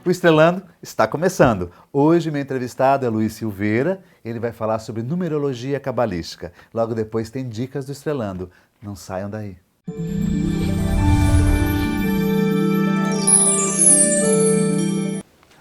O Estrelando está começando. Hoje meu entrevistado é Luiz Silveira, ele vai falar sobre numerologia cabalística. Logo depois tem dicas do Estrelando. Não saiam daí.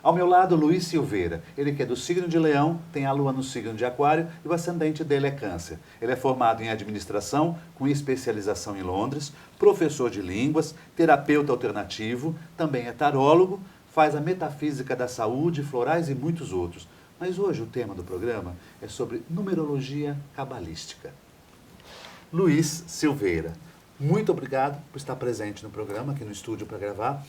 Ao meu lado, Luiz Silveira. Ele que é do signo de Leão, tem a lua no signo de Aquário e o ascendente dele é Câncer. Ele é formado em administração, com especialização em Londres, professor de línguas, terapeuta alternativo, também é tarólogo, faz a metafísica da saúde, florais e muitos outros. Mas hoje o tema do programa é sobre numerologia cabalística. Luiz Silveira, muito obrigado por estar presente no programa, aqui no estúdio para gravar.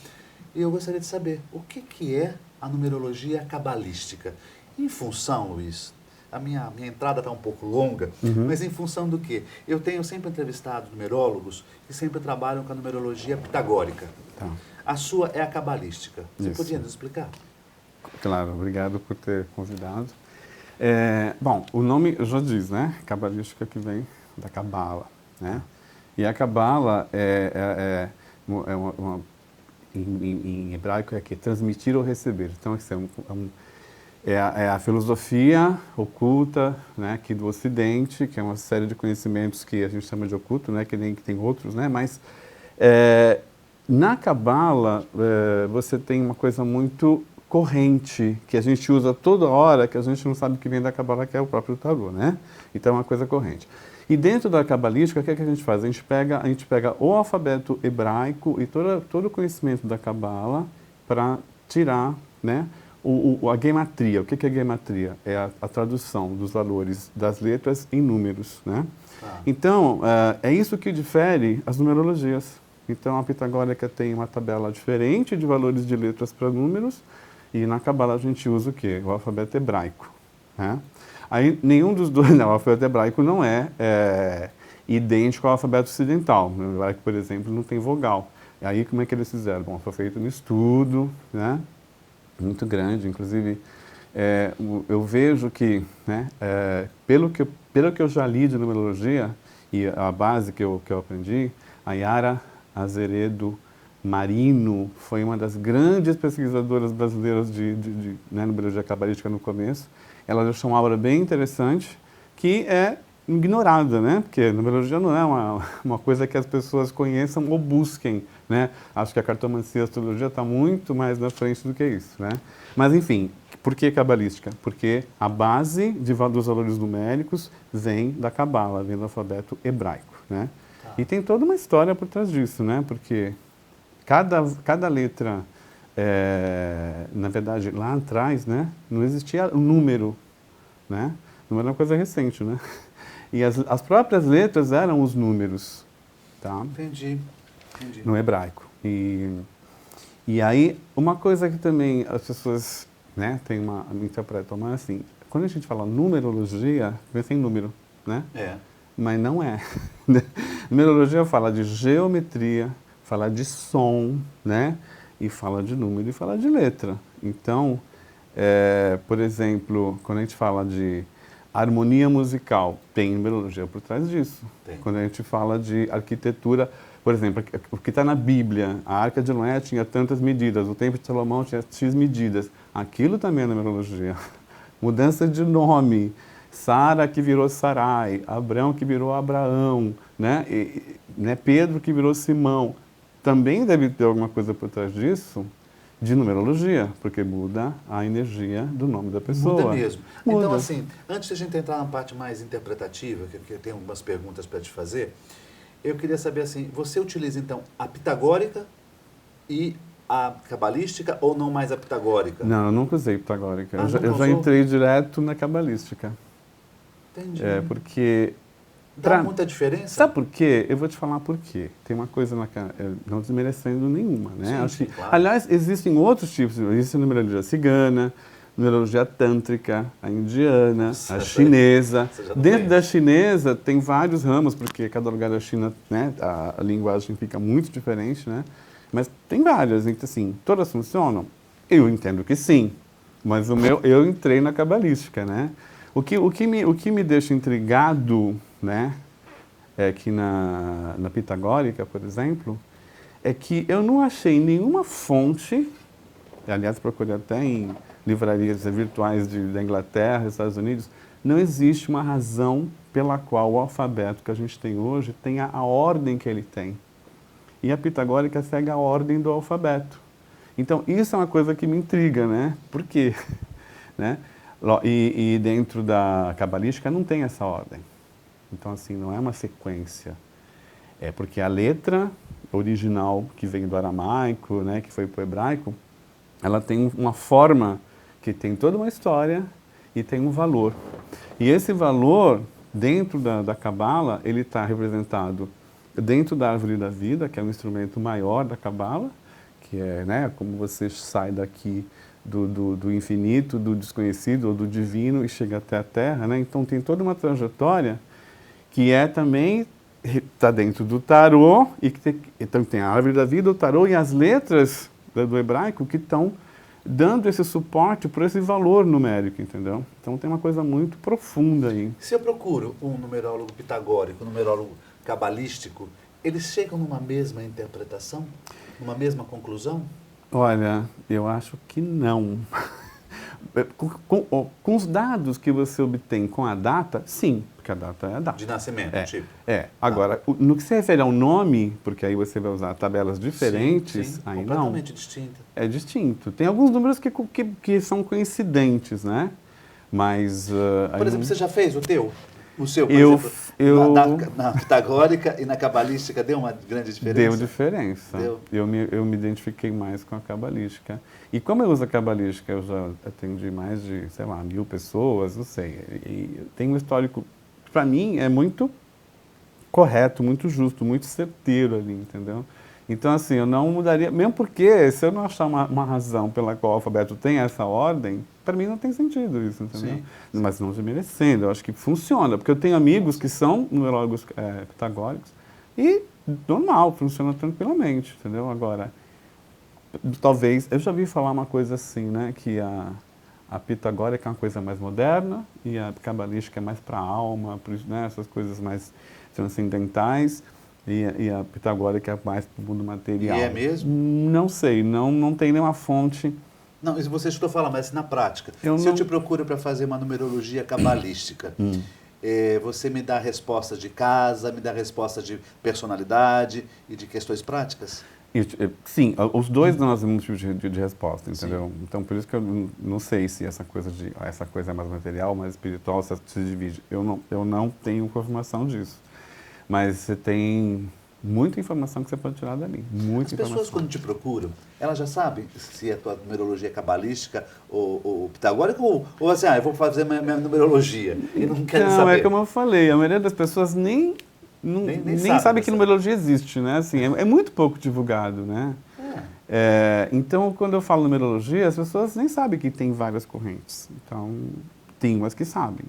E eu gostaria de saber o que é a numerologia cabalística. Em função, Luiz, a minha entrada está um pouco longa, mas em função do quê? Eu tenho sempre entrevistado numerólogos que sempre trabalham com a numerologia pitagórica. Tá. A sua é a cabalística. Você Isso. podia nos explicar? Claro, obrigado por ter convidado. Bom, o nome já diz, né? Cabalística, que vem da cabala, né? E a cabala em hebraico é que transmitir ou receber. Então, é a filosofia oculta, né, aqui do Ocidente, que é uma série de conhecimentos que a gente chama de oculto, né, que tem outros, né? Mas na cabala você tem uma coisa muito corrente, que a gente usa toda hora, que a gente não sabe que vem da cabala, que é o próprio tarô, né? Então é uma coisa corrente. E dentro da cabalística, o que é que a gente faz? A gente pega o alfabeto hebraico e todo o conhecimento da cabala para tirar, né, a gematria. O que é gematria? É a tradução dos valores das letras em números, né? Então, é isso que difere as numerologias. Então, a pitagórica tem uma tabela diferente de valores de letras para números, e na cabala a gente usa o quê? O alfabeto hebraico, né? Aí, nenhum dos dois, não, o alfabeto hebraico não é idêntico ao alfabeto ocidental. No hebraico, por exemplo, não tem vogal. E aí, como é que eles fizeram? Bom, foi feito um estudo, né, muito grande, inclusive, eu vejo que, né, pelo que eu já li de numerologia, e a base que eu aprendi, a Yara Azeredo Marino foi uma das grandes pesquisadoras brasileiras né, numerologia cabalística no começo. Ela deixou uma obra bem interessante, que é ignorada, né? Porque numerologia não é uma coisa que as pessoas conheçam ou busquem, né? Acho que a cartomancia e a astrologia está muito mais na frente do que isso, né? Mas, enfim, por que cabalística? Porque a base dos valores numéricos vem da cabala, vem do alfabeto hebraico, né? Tá. E tem toda uma história por trás disso, né? Porque cada letra, na verdade, lá atrás, né, não existia o número, né? Não era uma coisa recente, né? E as próprias letras eram os números, tá? Entendi. No hebraico. E aí, uma coisa que também as pessoas, né, interpretam, mas assim, quando a gente fala numerologia, pensa em número, né? Mas não é. Numerologia fala de geometria, fala de som, né? E fala de número e fala de letra. Então, por exemplo, quando a gente fala de harmonia musical, tem numerologia por trás disso. Tem. Quando a gente fala de arquitetura, por exemplo, o que está na Bíblia, a Arca de Noé tinha tantas medidas, o Templo de Salomão tinha X medidas. Aquilo também é numerologia. Mudança de nome, Sara que virou Sarai, Abrão que virou Abraão, né? Pedro que virou Simão. Também deve ter alguma coisa por trás disso de numerologia, porque muda a energia do nome da pessoa. Muda mesmo. Muda. Então, assim, antes de a gente entrar na parte mais interpretativa, que eu tenho algumas perguntas para te fazer, eu queria saber assim, você utiliza então a pitagórica e a cabalística ou não mais a pitagórica? Não, eu nunca usei pitagórica. Nunca eu já usou? entrei direto na cabalística. Entendi. Porque... Dá muita diferença? Sabe por quê? Eu vou te falar por quê. Tem uma coisa, não desmerecendo nenhuma, né? Sim, Acho que, claro. aliás, existem outros tipos. Existe a numerologia cigana, numerologia tântrica, a indiana, a chinesa. Dentro da chinesa tem vários ramos, porque cada lugar da China, né, a linguagem fica muito diferente, né? Mas tem várias. Então, assim, todas funcionam? Eu entendo que sim. Mas eu entrei na cabalística, né? O que me deixa intrigado, né, que na pitagórica, por exemplo, é que eu não achei nenhuma fonte aliás, procure até em livrarias virtuais da Inglaterra, Estados Unidos, não existe uma razão pela qual o alfabeto que a gente tem hoje tenha a ordem que ele tem. E a pitagórica segue a ordem do alfabeto. Então, isso é uma coisa que me intriga, né? Por quê? Né? E dentro da cabalística não tem essa ordem. Então, assim, não é uma sequência. É porque a letra original que veio do aramaico, né, que foi para o hebraico, ela tem uma forma que tem toda uma história e tem um valor. E esse valor, dentro da Cabala, ele está representado dentro da árvore da vida, que é um instrumento maior da Cabala, que é, né, como você sai daqui do infinito, do desconhecido ou do divino e chega até a Terra, né? Então tem toda uma trajetória que é também está dentro do tarô e que então tem a árvore da vida, o tarô e as letras do hebraico que estão dando esse suporte para esse valor numérico, entendeu? Então tem uma coisa muito profunda aí. Se eu procuro um numerólogo pitagórico, um numerólogo cabalístico, eles chegam numa mesma interpretação? Numa mesma conclusão? Olha, eu acho que não. Com os dados que você obtém com a data, sim, porque a data é a data. De nascimento, tipo? Agora, no que se refere ao nome, porque aí você vai usar tabelas diferentes, sim, aí completamente não. distinta. É distinto. Tem alguns números que são coincidentes, né? Mas... por exemplo, você já fez o teu? O seu, por exemplo, na pitagórica e na cabalística deu uma grande diferença? Deu diferença. Deu. Eu me identifiquei mais com a cabalística. E como eu uso a cabalística, eu já atendi mais de, sei lá, 1000 pessoas, não sei. E tem um histórico, para mim, é muito correto, muito justo, muito certeiro ali, entendeu? Então, assim, eu não mudaria, mesmo porque se eu não achar uma razão pela qual o alfabeto tem essa ordem, para mim não tem sentido isso, entendeu? Sim. Mas não desmerecendo, eu acho que funciona, porque eu tenho amigos que são numerólogos pitagóricos e normal, funciona tranquilamente, entendeu? Agora, talvez, eu já vi falar uma coisa assim, né, que a pitagórica é uma coisa mais moderna e a cabalística é mais para a alma, né, essas coisas mais transcendentais. E a pitagórica é mais para o mundo material. E é mesmo? Não sei, não tem nenhuma fonte. Não, isso você escutou falar, mas na prática. Eu te procuro para fazer uma numerologia cabalística, você me dá resposta de casa, me dá resposta de personalidade e de questões práticas? Sim, os dois nós temos tipo de resposta, entendeu? Sim. Então, por isso que eu não sei se essa coisa é mais material, mais espiritual, se divide. Eu não tenho confirmação disso. Mas você tem muita informação que você pode tirar dali. Muita informação. As pessoas, quando te procuram, elas já sabem se a tua numerologia é cabalística ou pitagórica ou assim, eu vou fazer minha numerologia e não querem saber? Não, é como eu falei, a maioria das pessoas nem sabe que numerologia existe, né? Assim, é muito pouco divulgado, né? Então, quando eu falo numerologia, as pessoas nem sabem que tem várias correntes. Então, tem umas que sabem.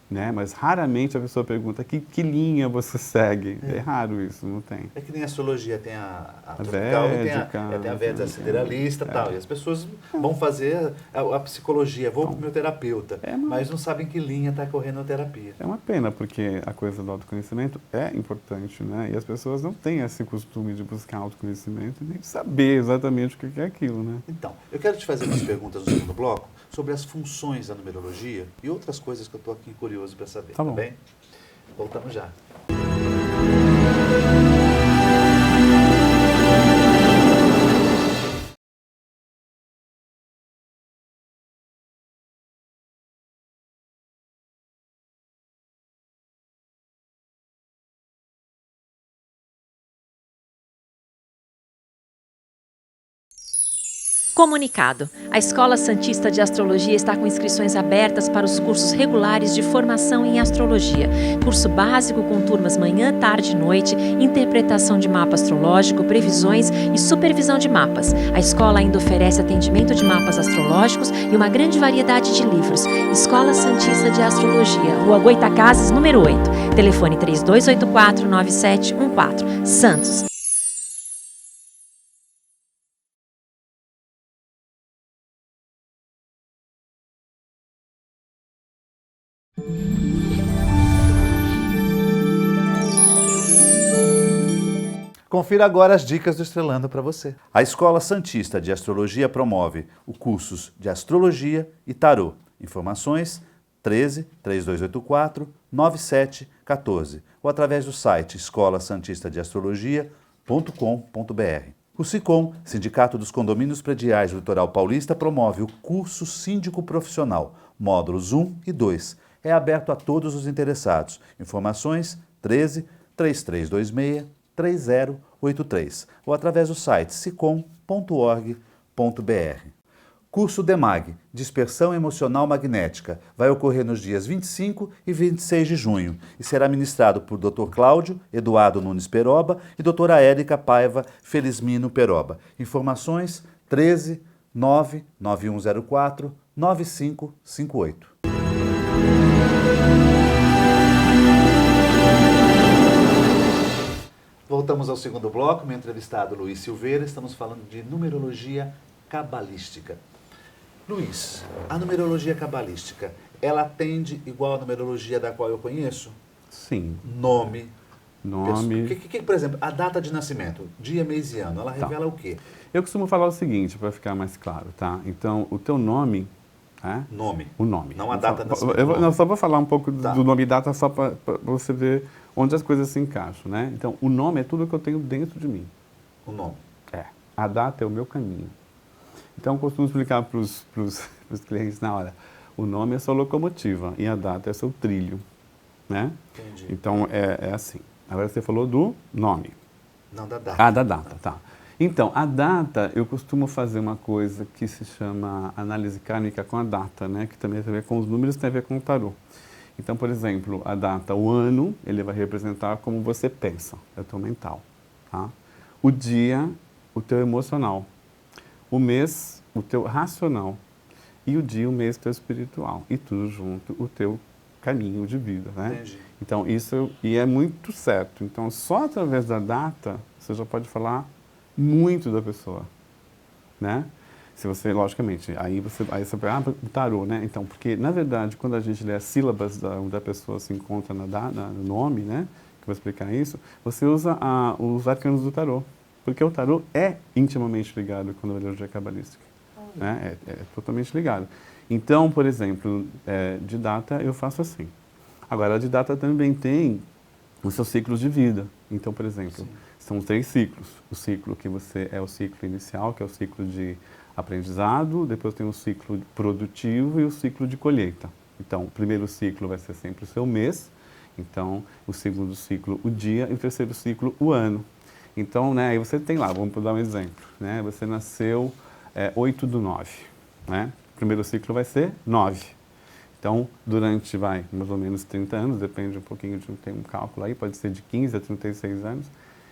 Né? Mas raramente a pessoa pergunta que linha você segue. É raro isso, não tem. É que nem a astrologia, tem a tropical e tem a védica sideralista e tal. E as pessoas vão fazer a psicologia, vou para o meu terapeuta, mas não sabem que linha está correndo a terapia. É uma pena, porque a coisa do autoconhecimento é importante, né? E as pessoas não têm esse costume de buscar autoconhecimento nem de saber exatamente o que é aquilo, né? Então, eu quero te fazer umas perguntas no segundo bloco sobre as funções da numerologia e outras coisas que eu estou aqui curioso para saber, tá bem? Voltamos já. Comunicado. A Escola Santista de Astrologia está com inscrições abertas para os cursos regulares de formação em astrologia. Curso básico com turmas manhã, tarde e noite, interpretação de mapa astrológico, previsões e supervisão de mapas. A escola ainda oferece atendimento de mapas astrológicos e uma grande variedade de livros. Escola Santista de Astrologia, Rua Goitacazes, número 8. Telefone 3284-9714. Santos. Confira agora as dicas do Estrelando para você. A Escola Santista de Astrologia promove os cursos de Astrologia e Tarô. Informações 13 3284 9714 ou através do site escolasantistadeastrologia.com.br. O SICOM, Sindicato dos Condomínios Prediais do Litoral Paulista, promove o curso Síndico Profissional, módulos 1 e 2. É aberto a todos os interessados. Informações 13 3326 3083 ou através do site sicom.org.br. Curso DEMAG, Dispersão Emocional Magnética, vai ocorrer nos dias 25 e 26 de junho e será ministrado por Dr. Cláudio Eduardo Nunes Peroba e doutora Érica Paiva Felizmino Peroba. Informações 13 99104 9558. Voltamos ao segundo bloco, meu entrevistado Luiz Silveira, estamos falando de numerologia cabalística. Luiz, a numerologia cabalística, ela atende igual a numerologia da qual eu conheço? Sim. Nome. Nome. Por exemplo, a data de nascimento, dia, mês e ano, ela revela o quê? Eu costumo falar o seguinte, para ficar mais claro, tá? Então, o teu nome... Nome. O nome. Não a data de nascimento. Não, só vou falar um pouco do nome e data, só para você ver onde as coisas se encaixam, né? Então, o nome é tudo que eu tenho dentro de mim. O nome. A data é o meu caminho. Então, eu costumo explicar para os clientes na hora. O nome é sua locomotiva e a data é seu trilho, né? Entendi. Então, é assim. Agora você falou do nome. Não, da data. Da data, tá. Então, a data, eu costumo fazer uma coisa que se chama análise kármica com a data, né? Que também tem a ver com os números, tem a ver com o tarô. Então, por exemplo, a data, o ano, ele vai representar como você pensa, é o teu mental, tá? O dia, o teu emocional. O mês, o teu racional. E o dia, o mês, o teu espiritual. E tudo junto, o teu caminho de vida, né? Entendi. Então, isso e é muito certo. Então, só através da data, você já pode falar muito da pessoa, né? Se você, logicamente, aí você vai, o tarô, né? Então, porque, na verdade, quando a gente lê as sílabas da pessoa se encontra no nome, né? Que eu vou explicar isso, você usa os arcanos do tarô. Porque o tarô é intimamente ligado com a numerologia cabalística. Né? É totalmente ligado. Então, por exemplo, de data eu faço assim. Agora, de data também tem os seus ciclos de vida. Então, por exemplo, são 3 ciclos. O ciclo que é o ciclo inicial, que é o ciclo de aprendizado, depois tem o ciclo produtivo e o ciclo de colheita. Então, o primeiro ciclo vai ser sempre o seu mês, então, o segundo ciclo, o dia, e o terceiro ciclo, o ano. Então, né, aí você tem lá, vamos dar um exemplo, né? Você nasceu 8/9, né? O primeiro ciclo vai ser 9. Então, durante, mais ou menos 30 anos, depende um pouquinho, tem um cálculo aí, pode ser de 15 a 36 anos,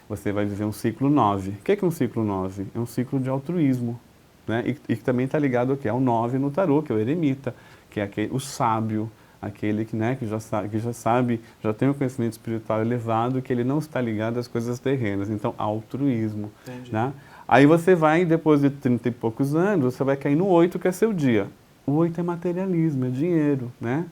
você vai viver um ciclo 9. O que é um ciclo 9? É um ciclo de altruísmo, né? E que também está ligado ao que? Ao 9 no tarô, que é o eremita, que é o sábio, aquele que, né, que já sabe, já tem um conhecimento espiritual elevado, que ele não está ligado às coisas terrenas. Então, altruísmo. Né? Aí você vai, depois de 30 e poucos anos, você vai cair no 8, que é seu dia. O 8 é materialismo, é dinheiro, né?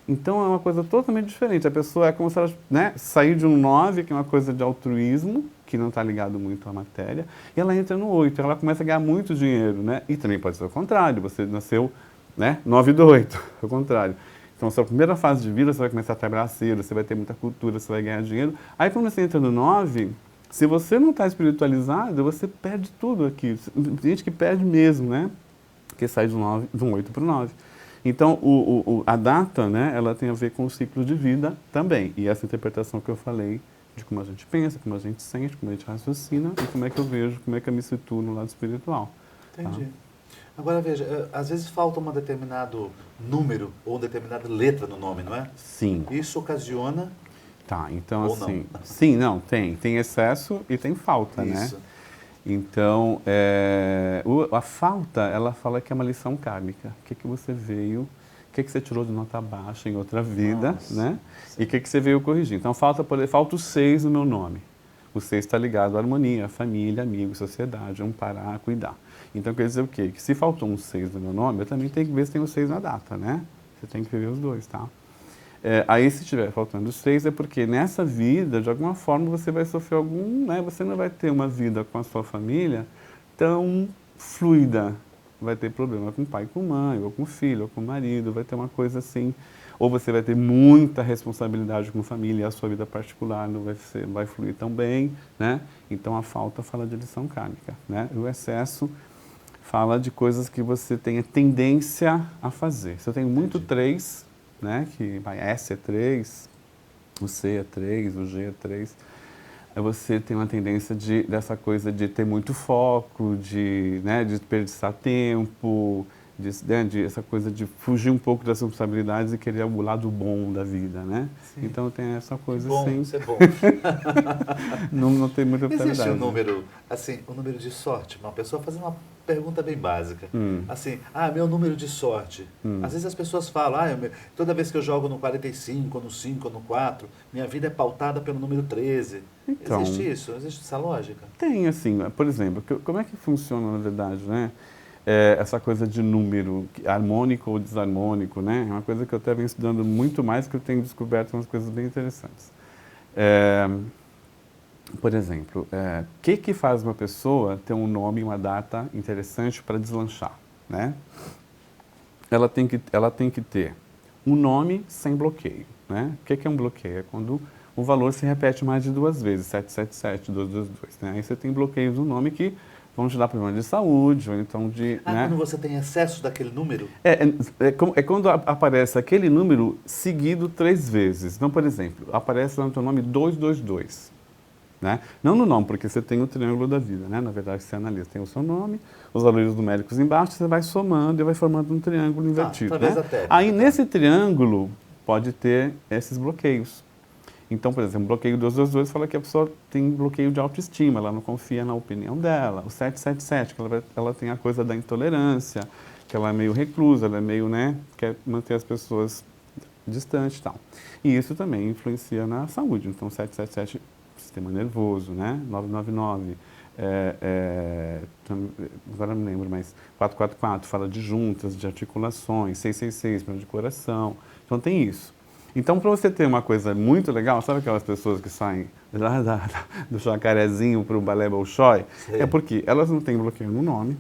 Então, é uma coisa totalmente diferente. A pessoa é como se ela, né, sair de um 9, que é uma coisa de altruísmo, que não está ligado muito à matéria, e ela entra no 8, ela começa a ganhar muito dinheiro, né? E também pode ser o contrário, você nasceu, né, 9 do 8, ao contrário. Então, a sua primeira fase de vida, você vai começar a trabalhar cedo, você vai ter muita cultura, você vai ganhar dinheiro. Aí, quando você entra no 9, se você não está espiritualizado, você perde tudo aqui. Tem gente que perde mesmo, né? Porque sai do 8 para o 9. Então, a data, né, ela tem a ver com o ciclo de vida também. E essa interpretação que eu falei de como a gente pensa, como a gente sente, como a gente raciocina e como é que eu vejo, como é que eu me situo no lado espiritual. Entendi. Tá? Agora veja, às vezes falta um determinado número ou uma determinada letra no nome, não é? Sim. Isso ocasiona... Tá, então ou assim... não? Sim, não, tem. Tem excesso e tem falta, Isso. né? Então, a falta, ela fala que é uma lição kármica. O que você veio, o que você tirou de nota baixa em outra vida, Nossa, né? sim. E o que você veio corrigir. Então, falta o 6 no meu nome. O 6 está ligado à harmonia, à família, amigos, sociedade, amparar, cuidar. Então, quer dizer o quê? Que se faltou um 6 no meu nome, eu também tenho que ver se tem um 6 na data, né? Você tem que ver os dois, tá? Aí, se estiver faltando 6, é porque nessa vida, de alguma forma, você vai sofrer né, você não vai ter uma vida com a sua família tão fluida. Vai ter problema com o pai, com a mãe, ou com o filho, ou com o marido, vai ter uma coisa assim. Ou você vai ter muita responsabilidade com a família, e a sua vida particular não vai fluir tão bem, né? Então, a falta fala de lição kármica, né? O excesso fala de coisas que você tem a tendência a fazer. Se eu tenho muito 3, né, que S é 3, o C é 3, o G é 3, você tem uma tendência dessa coisa de ter muito foco, de desperdiçar tempo, essa coisa de fugir um pouco das responsabilidades e querer o lado bom da vida, né? Sim. Então tem essa coisa assim. Isso é bom. não tem muita vitalidade. Existe um número, assim, um número de sorte? Uma pessoa fazendo uma pergunta bem básica. Assim, meu número de sorte. Às vezes as pessoas falam, toda vez que eu jogo no 45, ou no 5, ou no 4, minha vida é pautada pelo número 13. Então, existe isso? Existe essa lógica? Tem, assim, por exemplo, como é que funciona na verdade, né? Essa coisa de número, harmônico ou desarmônico, né? É uma coisa que eu até venho estudando muito mais, que eu tenho descoberto umas coisas bem interessantes. Por exemplo, o que faz uma pessoa ter um nome e uma data interessante para deslanchar, né? Ela tem que ter um nome sem bloqueio, né? O que é um bloqueio? É quando o valor se repete mais de 2 vezes, 777, 222, né? Aí você tem bloqueios no nome que vão te dar problema de saúde, ou então de... né? Quando você tem excesso daquele número? É quando aparece aquele número seguido 3 vezes. Então, por exemplo, aparece lá no teu nome 222. Né? Não no nome, porque você tem o triângulo da vida, né? Na verdade, você analisa, tem o seu nome, os valores numéricos embaixo, você vai somando e vai formando um triângulo invertido. Né? Aí, nesse triângulo, pode ter esses bloqueios. Então, por exemplo, o bloqueio 222 fala que a pessoa tem bloqueio de autoestima, ela não confia na opinião dela. O 777, que ela tem a coisa da intolerância, que ela é meio reclusa, ela é meio, né, quer manter as pessoas distantes e tal. E isso também influencia na saúde. Então, 777, sistema nervoso, né, 999, agora não me lembro, mas 444 fala de juntas, de articulações, 666, problema de coração. Então, tem isso. Então, para você ter uma coisa muito legal, sabe aquelas pessoas que saem do jacarezinho para o balé Bolshoi? É porque elas não têm bloqueio no nome,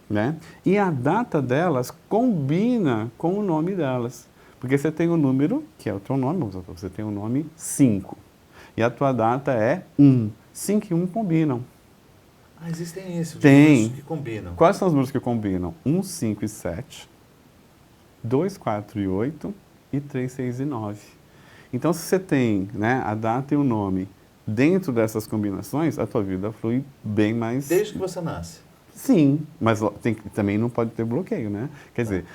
né? E a data delas combina com o nome delas. Porque você tem o número, que é o teu nome, você tem o nome 5. E a tua data é 1. 5 e 1 combinam. Existem isso, números que combinam. Quais são os números que combinam? 1, 5 e 7, 2, 4 e 8, e 3, 6 e 9. Então, se você tem, né, a data e o nome dentro dessas combinações, a tua vida flui bem mais... Desde que você nasce? Sim, mas também não pode ter bloqueio, né? Quer dizer,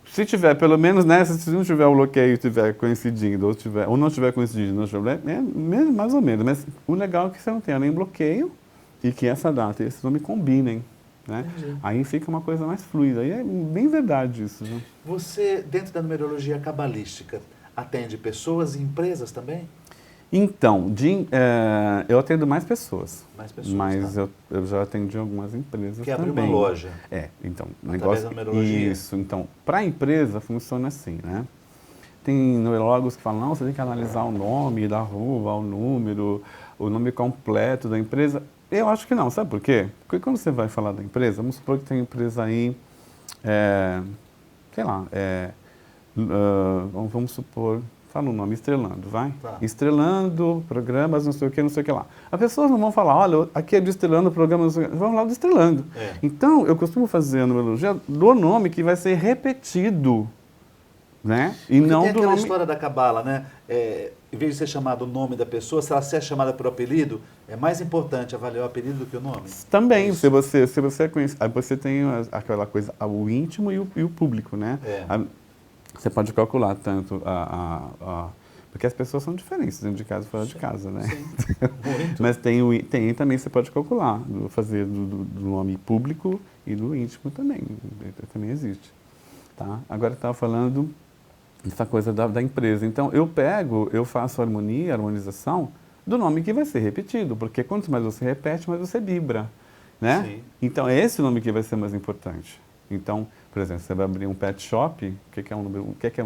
se tiver, pelo menos nessa, se não tiver o bloqueio, tiver coincidindo, ou não tiver coincidindo, mais ou menos. Mas o legal é que você não tenha nem bloqueio e que essa data e esse nome combinem. Né? Aí fica uma coisa mais fluida. E é bem verdade isso. Né? Você, dentro da numerologia cabalística, atende pessoas e empresas também? Então, eu atendo mais pessoas. Mas tá? eu já atendi algumas empresas que também. Que abriu uma loja. Então, através da numerologia. Isso. Então, para a empresa funciona assim, né? Tem numerólogos que falam, não, você tem que analisar o nome da rua, o número, o nome completo da empresa. Eu acho que não, sabe por quê? Porque quando você vai falar da empresa, vamos supor que tem uma empresa aí, sei lá, vamos supor, fala o nome, Estrelando, vai? Tá. Estrelando, programas, não sei o que lá. As pessoas não vão falar, olha, aqui é de Estrelando, programas, não sei o que, vão falar do Estrelando. Então, eu costumo fazer a numerologia do nome que vai ser repetido, né? E porque não tem do aquela nome... história da cabala, né? Em vez de ser chamado o nome da pessoa, se ela ser chamada por apelido, é mais importante avaliar o apelido do que o nome. Também, se você conhece, aí você tem aquela coisa, o íntimo e o público, né? Você pode calcular tanto porque as pessoas são diferentes dentro de casa e fora de casa, né? Sim, muito. Mas também você pode calcular, fazer do nome público e do íntimo também existe. Tá? Agora eu estava falando essa coisa da empresa. Então, eu faço harmonização do nome que vai ser repetido, porque quanto mais você repete, mais você vibra, né? Sim. Então, é esse nome que vai ser mais importante. Então, por exemplo, você vai abrir um pet shop, o que é um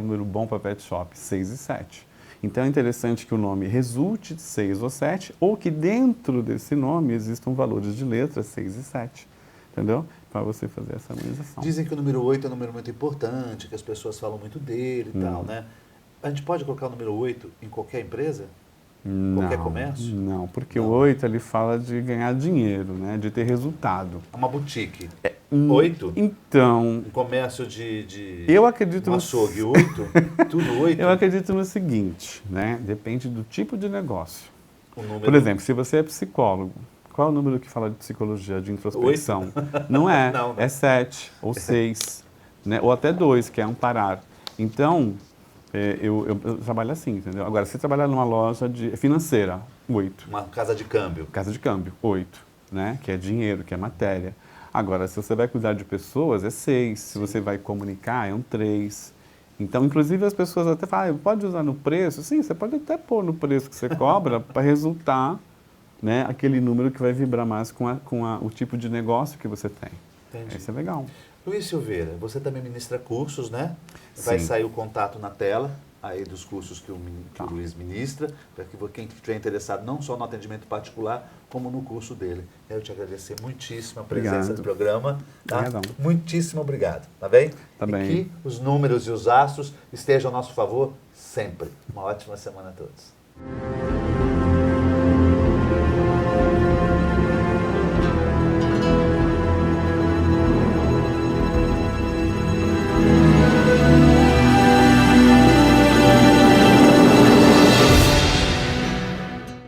número bom para pet shop? 6 e 7. Então é interessante que o nome resulte de 6 ou 7, ou que dentro desse nome existam valores de letras 6 e 7, entendeu? Para você fazer essa harmonização. Dizem que o número 8 é um número muito importante, que as pessoas falam muito dele e tal, né? A gente pode colocar o número 8 em qualquer empresa? Qualquer comércio? Não, porque o 8 ele fala de ganhar dinheiro, né? De ter resultado. Uma boutique. 8? Então, Um comércio de eu acredito um açougue, 8? Tudo 8? Eu acredito no seguinte, né? Depende do tipo de negócio. O número... Por exemplo, se você é psicólogo, qual é o número que fala de psicologia, de introspecção? 8? Não é, Não. É 7 ou 6, né? Ou até 2, que é amparar. Então, eu trabalho assim, entendeu? Agora, se trabalhar numa loja financeira, 8. Uma casa de câmbio. Casa de câmbio, 8, né? Que é dinheiro, que é matéria. Agora, se você vai cuidar de pessoas, é 6. Se você vai comunicar, é um 3. Então, inclusive, as pessoas até falam, pode usar no preço? Sim, você pode até pôr no preço que você cobra para resultar, né, aquele número que vai vibrar mais com o tipo de negócio que você tem. Entendi. Isso é legal. Luiz Silveira, você também ministra cursos, né? Vai Sim. sair o contato na tela aí dos cursos que o Luiz ministra, para que quem estiver interessado não só no atendimento particular, como no curso dele. Quero te agradecer muitíssimo a presença Obrigado. do programa. Tá? Obrigadão. Muitíssimo obrigado, tá bem? Tá e bem. que os números e os astros estejam a nosso favor sempre. Uma ótima semana a todos.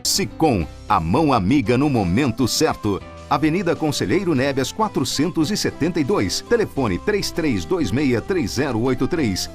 Sicom, a mão amiga no momento certo. Avenida Conselheiro Neves 472, telefone 33263083.